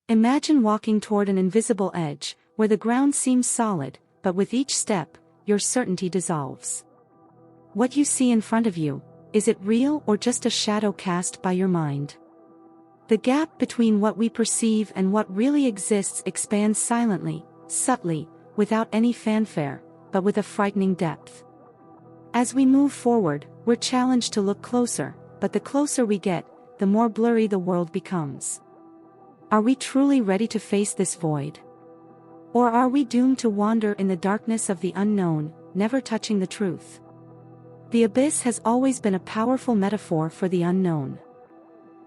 Imagine walking toward an invisible edge, where the ground seems solid, but with each step, your certainty dissolves. What you see in front of you, is it real or just a shadow cast by your mind? The gap between what we perceive and what really exists expands silently, subtly, without any fanfare, but with a frightening depth. As we move forward, we're challenged to look closer, but the closer we get, the more blurry the world becomes. Are we truly ready to face this void? Or are we doomed to wander in the darkness of the unknown, never touching the truth? The abyss has always been a powerful metaphor for the unknown.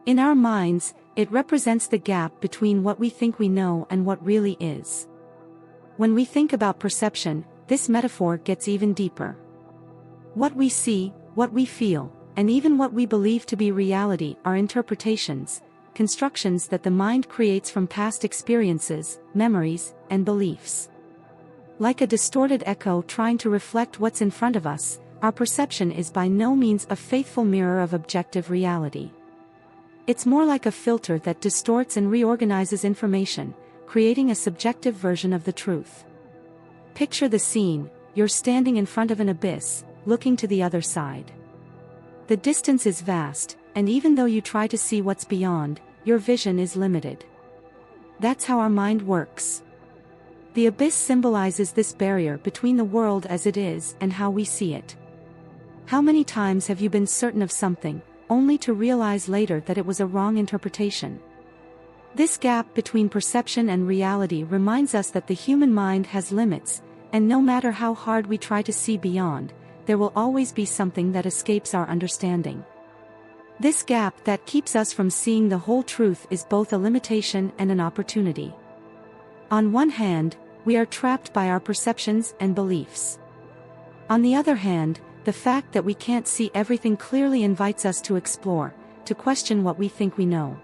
In our minds, it represents the gap between what we think we know and what really is. When we think about perception, this metaphor gets even deeper. What we see, what we feel, and even what we believe to be reality are interpretations, constructions that the mind creates from past experiences, memories, and beliefs. Like a distorted echo trying to reflect what's in front of us, our perception is by no means a faithful mirror of objective reality. It's more like a filter that distorts and reorganizes information, creating a subjective version of the truth. Picture the scene: you're standing in front of an abyss, looking to the other side. The distance is vast, and even though you try to see what's beyond, your vision is limited. That's how our mind works. The abyss symbolizes this barrier between the world as it is and how we see it. How many times have you been certain of something, only to realize later that it was a wrong interpretation? This gap between perception and reality reminds us that the human mind has limits, and no matter how hard we try to see beyond, there will always be something that escapes our understanding. This gap that keeps us from seeing the whole truth is both a limitation and an opportunity. On one hand, we are trapped by our perceptions and beliefs. On the other hand, the fact that we can't see everything clearly invites us to explore, to question what we think we know.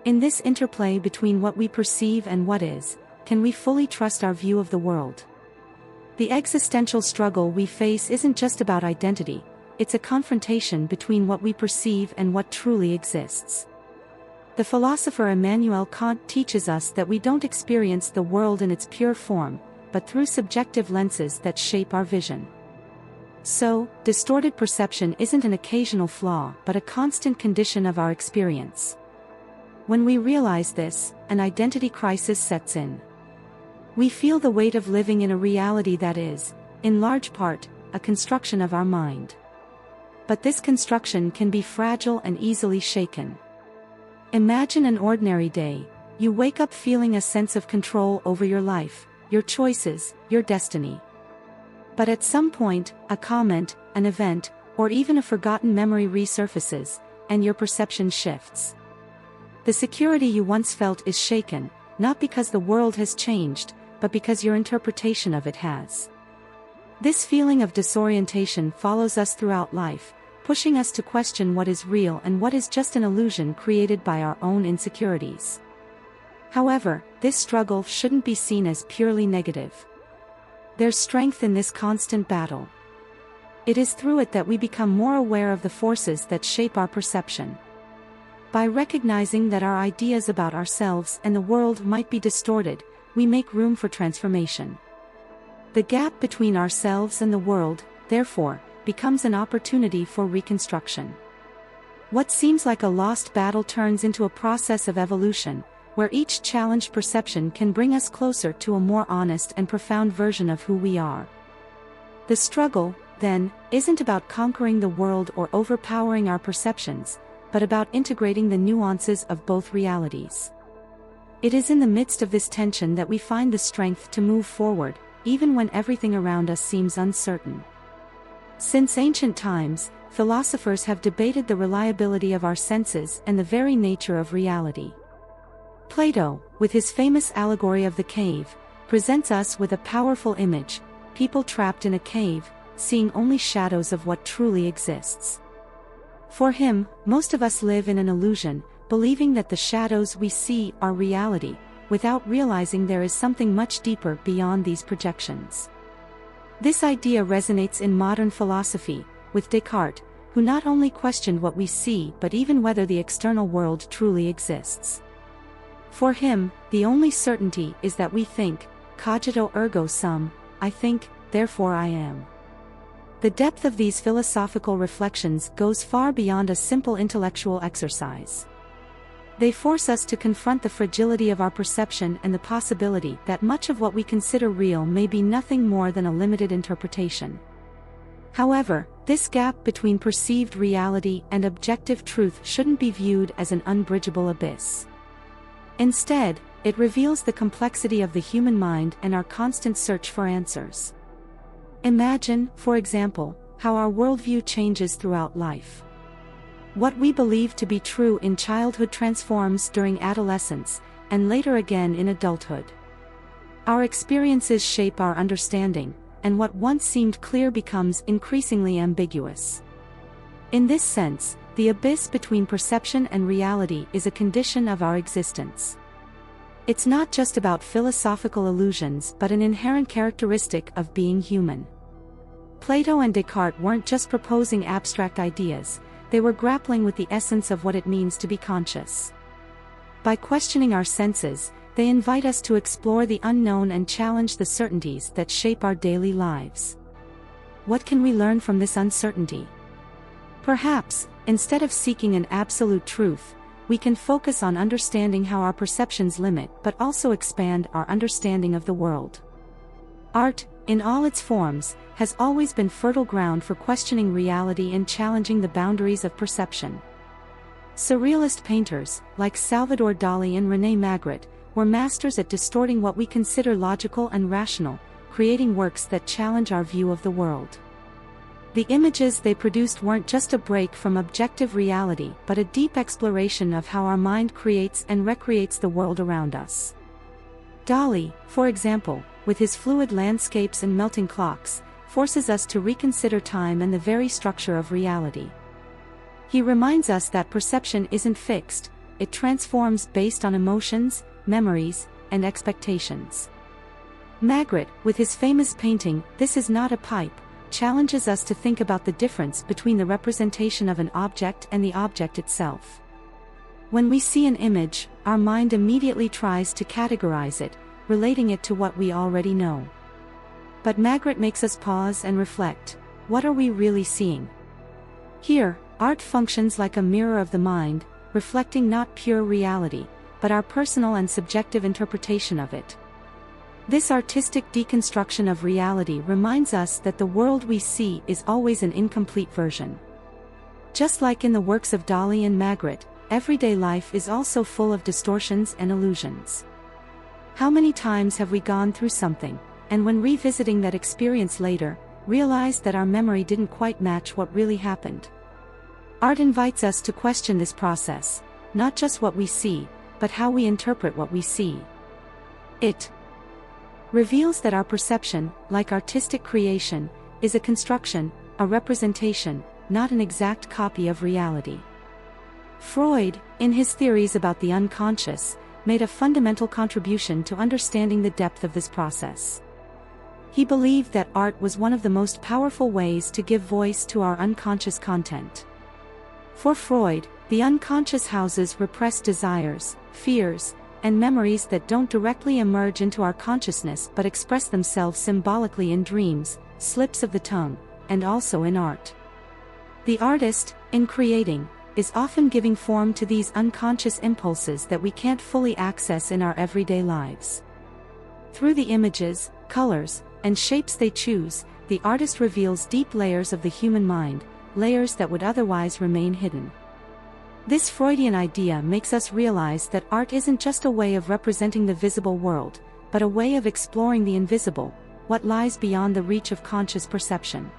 In this interplay between what we perceive and what is, can we fully trust our view of the world? The existential struggle we face isn't just about identity, it's a confrontation between what we perceive and what truly exists. The philosopher Immanuel Kant teaches us that we don't experience the world in its pure form, but through subjective lenses that shape our vision. So, distorted perception isn't an occasional flaw but a constant condition of our experience. When we realize this, an identity crisis sets in. We feel the weight of living in a reality that is, in large part, a construction of our mind. But this construction can be fragile and easily shaken. Imagine an ordinary day. You wake up feeling a sense of control over your life, your choices, your destiny. But at some point, a comment, an event, or even a forgotten memory resurfaces, and your perception shifts. The security you once felt is shaken, not because the world has changed, but because your interpretation of it has. This feeling of disorientation follows us throughout life, pushing us to question what is real and what is just an illusion created by our own insecurities. However, this struggle shouldn't be seen as purely negative. There's strength in this constant battle. It is through it that we become more aware of the forces that shape our perception. By recognizing that our ideas about ourselves and the world might be distorted, we make room for transformation. The gap between ourselves and the world, therefore, becomes an opportunity for reconstruction. What seems like a lost battle turns into a process of evolution, where each challenged perception can bring us closer to a more honest and profound version of who we are. The struggle, then, isn't about conquering the world or overpowering our perceptions, but about integrating the nuances of both realities. It is in the midst of this tension that we find the strength to move forward, even when everything around us seems uncertain. Since ancient times, philosophers have debated the reliability of our senses and the very nature of reality. Plato, with his famous allegory of the cave, presents us with a powerful image: people trapped in a cave, seeing only shadows of what truly exists. For him, most of us live in an illusion, believing that the shadows we see are reality, without realizing there is something much deeper beyond these projections. This idea resonates in modern philosophy, with Descartes, who not only questioned what we see but even whether the external world truly exists. For him, the only certainty is that we think, cogito ergo sum, I think, therefore I am. The depth of these philosophical reflections goes far beyond a simple intellectual exercise. They force us to confront the fragility of our perception and the possibility that much of what we consider real may be nothing more than a limited interpretation. However, this gap between perceived reality and objective truth shouldn't be viewed as an unbridgeable abyss. Instead, it reveals the complexity of the human mind and our constant search for answers. Imagine, for example, how our worldview changes throughout life. What we believe to be true in childhood transforms during adolescence, and later again in adulthood. Our experiences shape our understanding, and what once seemed clear becomes increasingly ambiguous. In this sense, the abyss between perception and reality is a condition of our existence. It's not just about philosophical illusions but an inherent characteristic of being human. Plato and Descartes weren't just proposing abstract ideas, they were grappling with the essence of what it means to be conscious. By questioning our senses, they invite us to explore the unknown and challenge the certainties that shape our daily lives. What can we learn from this uncertainty? Perhaps, instead of seeking an absolute truth, we can focus on understanding how our perceptions limit but also expand our understanding of the world. Art, in all its forms, has always been fertile ground for questioning reality and challenging the boundaries of perception. Surrealist painters, like Salvador Dali and René Magritte, were masters at distorting what we consider logical and rational, creating works that challenge our view of the world. The images they produced weren't just a break from objective reality but a deep exploration of how our mind creates and recreates the world around us. Dali, for example, with his fluid landscapes and melting clocks, forces us to reconsider time and the very structure of reality. He reminds us that perception isn't fixed, it transforms based on emotions, memories, and expectations. Magritte, with his famous painting, "This Is Not a Pipe," challenges us to think about the difference between the representation of an object and the object itself. When we see an image, our mind immediately tries to categorize it, relating it to what we already know. But Magritte makes us pause and reflect. What are we really seeing? Here, art functions like a mirror of the mind, reflecting not pure reality, but our personal and subjective interpretation of it. This artistic deconstruction of reality reminds us that the world we see is always an incomplete version. Just like in the works of Dali and Magritte, everyday life is also full of distortions and illusions. How many times have we gone through something, and when revisiting that experience later, realized that our memory didn't quite match what really happened? Art invites us to question this process, not just what we see, but how we interpret what we see. It reveals that our perception, like artistic creation, is a construction, a representation, not an exact copy of reality. Freud, in his theories about the unconscious, made a fundamental contribution to understanding the depth of this process. He believed that art was one of the most powerful ways to give voice to our unconscious content. For Freud, the unconscious houses repressed desires, fears, and memories that don't directly emerge into our consciousness but express themselves symbolically in dreams, slips of the tongue, and also in art. The artist, in creating, is often giving form to these unconscious impulses that we can't fully access in our everyday lives. Through the images, colors, and shapes they choose, the artist reveals deep layers of the human mind, layers that would otherwise remain hidden. This Freudian idea makes us realize that art isn't just a way of representing the visible world, but a way of exploring the invisible, what lies beyond the reach of conscious perception.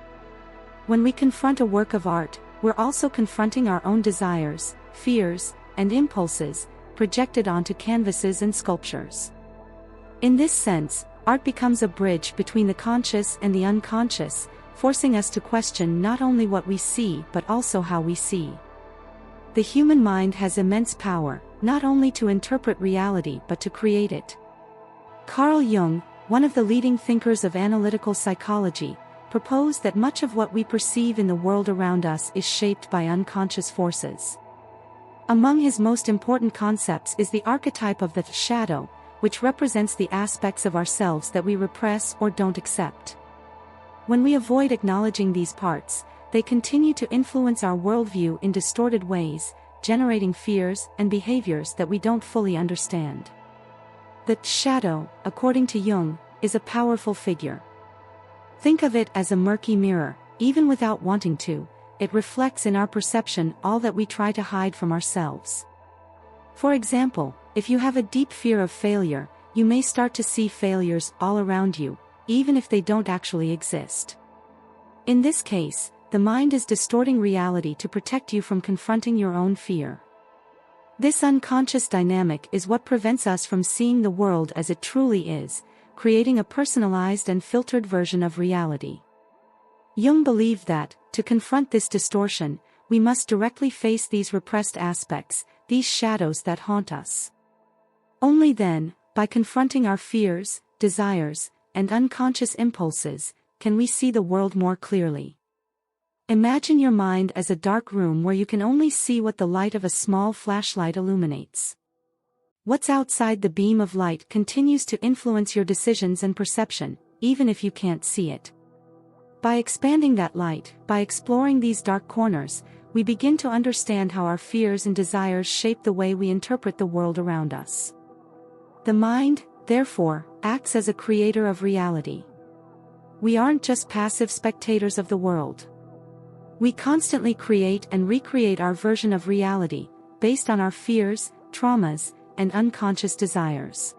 When we confront a work of art, we're also confronting our own desires, fears, and impulses, projected onto canvases and sculptures. In this sense, art becomes a bridge between the conscious and the unconscious, forcing us to question not only what we see but also how we see. The human mind has immense power, not only to interpret reality but to create it. Carl Jung, one of the leading thinkers of analytical psychology, proposed that much of what we perceive in the world around us is shaped by unconscious forces. Among his most important concepts is the archetype of the shadow, which represents the aspects of ourselves that we repress or don't accept. When we avoid acknowledging these parts, they continue to influence our worldview in distorted ways, generating fears and behaviors that we don't fully understand. The shadow, according to Jung, is a powerful figure. Think of it as a murky mirror. Even without wanting to, it reflects in our perception all that we try to hide from ourselves. For example, if you have a deep fear of failure, you may start to see failures all around you, even if they don't actually exist. In this case, the mind is distorting reality to protect you from confronting your own fear. This unconscious dynamic is what prevents us from seeing the world as it truly is, creating a personalized and filtered version of reality. Jung believed that, to confront this distortion, we must directly face these repressed aspects, these shadows that haunt us. Only then, by confronting our fears, desires, and unconscious impulses, can we see the world more clearly. Imagine your mind as a dark room where you can only see what the light of a small flashlight illuminates. What's outside the beam of light continues to influence your decisions and perception, even if you can't see it. By expanding that light, by exploring these dark corners, we begin to understand how our fears and desires shape the way we interpret the world around us. The mind, therefore, acts as a creator of reality. We aren't just passive spectators of the world. We constantly create and recreate our version of reality, based on our fears, traumas, and unconscious desires.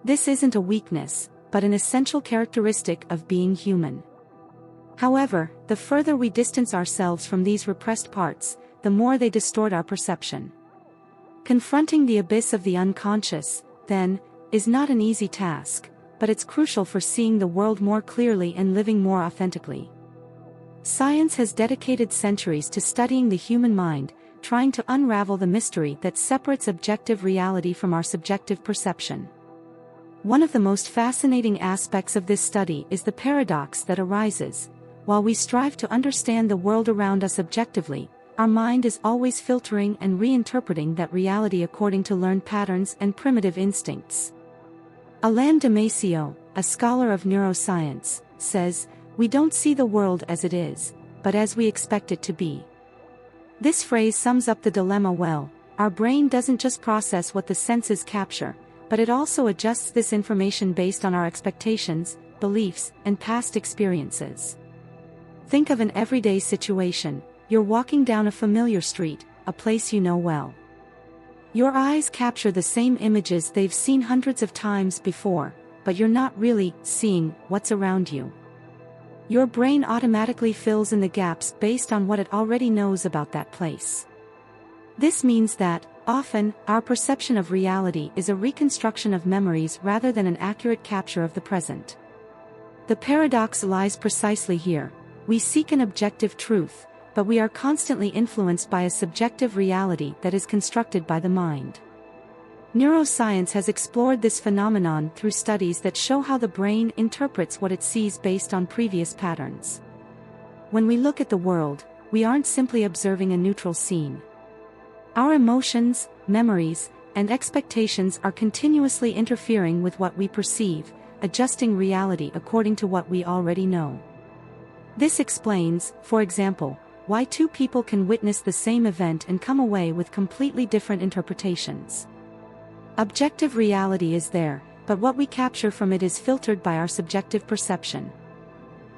This isn't a weakness, but an essential characteristic of being human. However, the further we distance ourselves from these repressed parts, the more they distort our perception. Confronting the abyss of the unconscious, then, is not an easy task, but it's crucial for seeing the world more clearly and living more authentically. Science has dedicated centuries to studying the human mind, trying to unravel the mystery that separates objective reality from our subjective perception. One of the most fascinating aspects of this study is the paradox that arises. While we strive to understand the world around us objectively, our mind is always filtering and reinterpreting that reality according to learned patterns and primitive instincts. Alain Damasio, a scholar of neuroscience, says, "We don't see the world as it is, but as we expect it to be." This phrase sums up the dilemma well. Our brain doesn't just process what the senses capture, but it also adjusts this information based on our expectations, beliefs, and past experiences. Think of an everyday situation. You're walking down a familiar street, a place you know well. Your eyes capture the same images they've seen hundreds of times before, but you're not really seeing what's around you. Your brain automatically fills in the gaps based on what it already knows about that place. This means that, often, our perception of reality is a reconstruction of memories rather than an accurate capture of the present. The paradox lies precisely here. We seek an objective truth, but we are constantly influenced by a subjective reality that is constructed by the mind. Neuroscience has explored this phenomenon through studies that show how the brain interprets what it sees based on previous patterns. When we look at the world, we aren't simply observing a neutral scene. Our emotions, memories, and expectations are continuously interfering with what we perceive, adjusting reality according to what we already know. This explains, for example, why two people can witness the same event and come away with completely different interpretations. Objective reality is there, but what we capture from it is filtered by our subjective perception.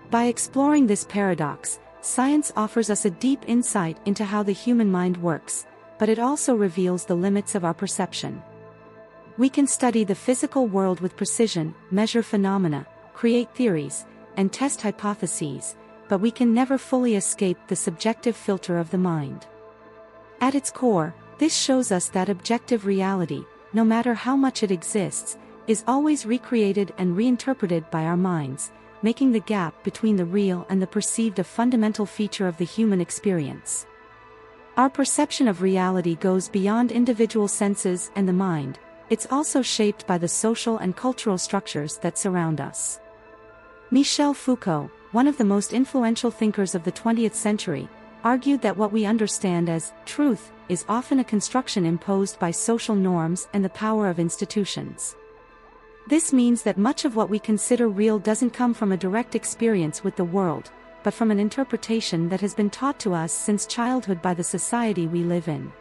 By exploring this paradox, science offers us a deep insight into how the human mind works, but it also reveals the limits of our perception. We can study the physical world with precision, measure phenomena, create theories, and test hypotheses, but we can never fully escape the subjective filter of the mind. At its core, this shows us that objective reality, no matter how much it exists, is always recreated and reinterpreted by our minds, making the gap between the real and the perceived a fundamental feature of the human experience. Our perception of reality goes beyond individual senses and the mind. It's also shaped by the social and cultural structures that surround us. Michel Foucault, one of the most influential thinkers of the 20th century, argued that what we understand as truth is often a construction imposed by social norms and the power of institutions. This means that much of what we consider real doesn't come from a direct experience with the world, but from an interpretation that has been taught to us since childhood by the society we live in.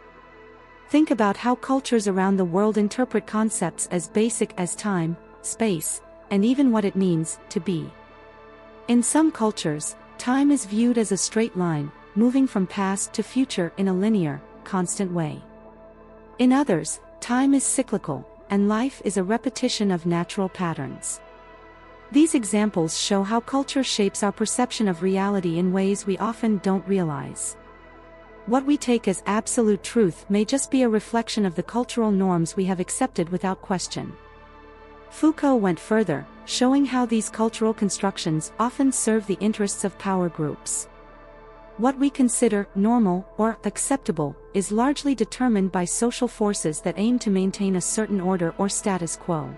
Think about how cultures around the world interpret concepts as basic as time, space, and even what it means to be. In some cultures, time is viewed as a straight line, moving from past to future in a linear, constant way. In others, time is cyclical, and life is a repetition of natural patterns. These examples show how culture shapes our perception of reality in ways we often don't realize. What we take as absolute truth may just be a reflection of the cultural norms we have accepted without question. Foucault went further, showing how these cultural constructions often serve the interests of power groups. What we consider normal or acceptable is largely determined by social forces that aim to maintain a certain order or status quo.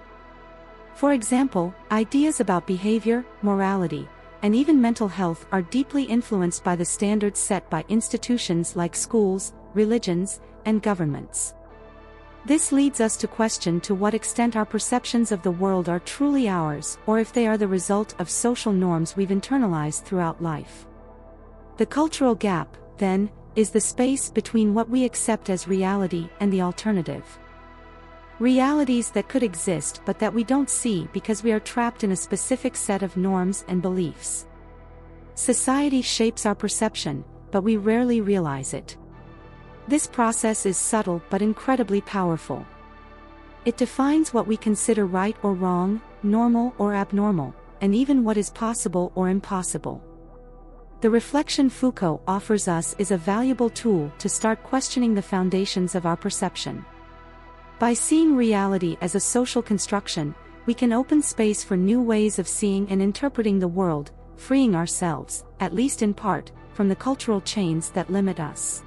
For example, ideas about behavior, morality, and even mental health are deeply influenced by the standards set by institutions like schools, religions, and governments. This leads us to question to what extent our perceptions of the world are truly ours, or if they are the result of social norms we've internalized throughout life. The cultural gap, then, is the space between what we accept as reality and the alternative. Realities that could exist but that we don't see because we are trapped in a specific set of norms and beliefs. Society shapes our perception, but we rarely realize it. This process is subtle but incredibly powerful. It defines what we consider right or wrong, normal or abnormal, and even what is possible or impossible. The reflection Foucault offers us is a valuable tool to start questioning the foundations of our perception. By seeing reality as a social construction, we can open space for new ways of seeing and interpreting the world, freeing ourselves, at least in part, from the cultural chains that limit us.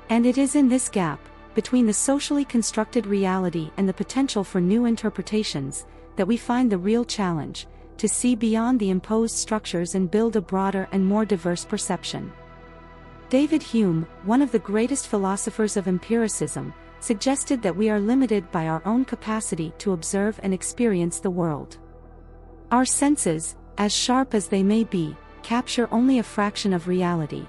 And it is in this gap, between the socially constructed reality and the potential for new interpretations, that we find the real challenge, to see beyond the imposed structures and build a broader and more diverse perception. David Hume, one of the greatest philosophers of empiricism, suggested that we are limited by our own capacity to observe and experience the world. Our senses, as sharp as they may be, capture only a fraction of reality.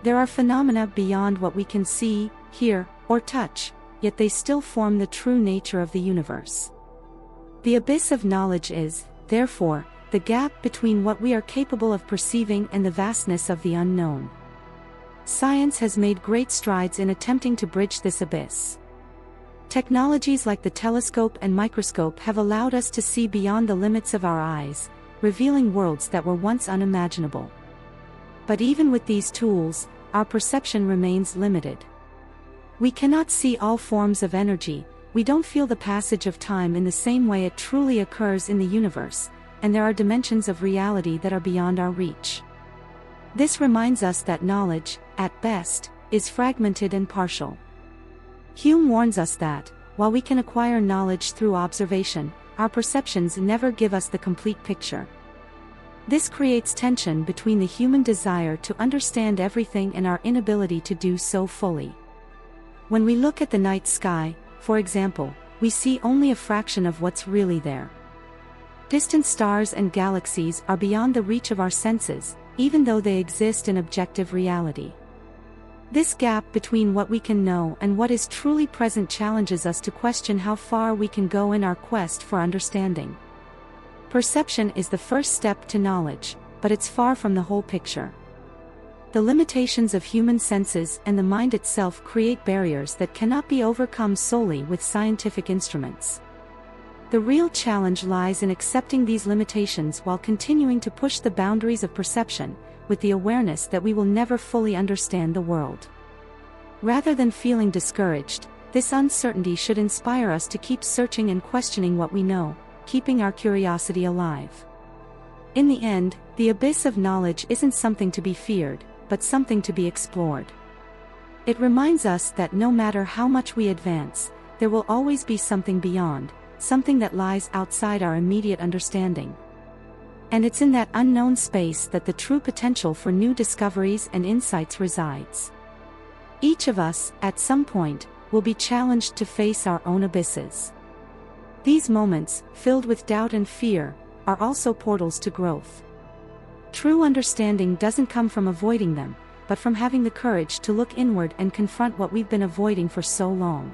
There are phenomena beyond what we can see, hear, or touch, yet they still form the true nature of the universe. The abyss of knowledge is, therefore, the gap between what we are capable of perceiving and the vastness of the unknown. Science has made great strides in attempting to bridge this abyss. Technologies like the telescope and microscope have allowed us to see beyond the limits of our eyes, revealing worlds that were once unimaginable. But even with these tools, our perception remains limited. We cannot see all forms of energy, we don't feel the passage of time in the same way it truly occurs in the universe, and there are dimensions of reality that are beyond our reach. This reminds us that knowledge, at best, is fragmented and partial. Hume warns us that, while we can acquire knowledge through observation, our perceptions never give us the complete picture. This creates tension between the human desire to understand everything and our inability to do so fully. When we look at the night sky, for example, we see only a fraction of what's really there. Distant stars and galaxies are beyond the reach of our senses, even though they exist in objective reality. This gap between what we can know and what is truly present challenges us to question how far we can go in our quest for understanding. Perception is the first step to knowledge, but it's far from the whole picture. The limitations of human senses and the mind itself create barriers that cannot be overcome solely with scientific instruments. The real challenge lies in accepting these limitations while continuing to push the boundaries of perception, with the awareness that we will never fully understand the world. Rather than feeling discouraged, this uncertainty should inspire us to keep searching and questioning what we know, keeping our curiosity alive. In the end, the abyss of knowledge isn't something to be feared, but something to be explored. It reminds us that no matter how much we advance, there will always be something beyond, something that lies outside our immediate understanding. And it's in that unknown space that the true potential for new discoveries and insights resides. Each of us, at some point, will be challenged to face our own abysses. These moments, filled with doubt and fear, are also portals to growth. True understanding doesn't come from avoiding them, but from having the courage to look inward and confront what we've been avoiding for so long.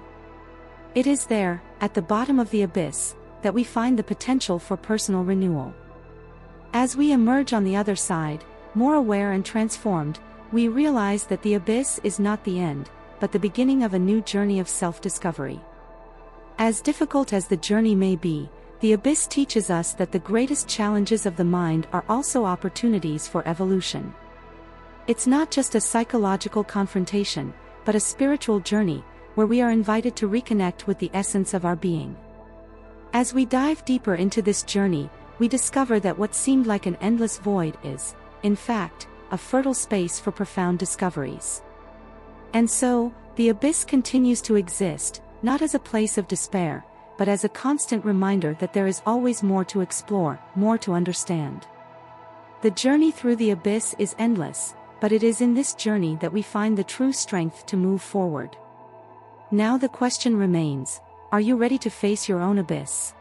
It is there, at the bottom of the abyss, that we find the potential for personal renewal. As we emerge on the other side, more aware and transformed, we realize that the abyss is not the end, but the beginning of a new journey of self-discovery. As difficult as the journey may be, the abyss teaches us that the greatest challenges of the mind are also opportunities for evolution. It's not just a psychological confrontation, but a spiritual journey, where we are invited to reconnect with the essence of our being. As we dive deeper into this journey, we discover that what seemed like an endless void is, in fact, a fertile space for profound discoveries. And so, the abyss continues to exist, not as a place of despair, but as a constant reminder that there is always more to explore, more to understand. The journey through the abyss is endless, but it is in this journey that we find the true strength to move forward. Now the question remains, are you ready to face your own abyss?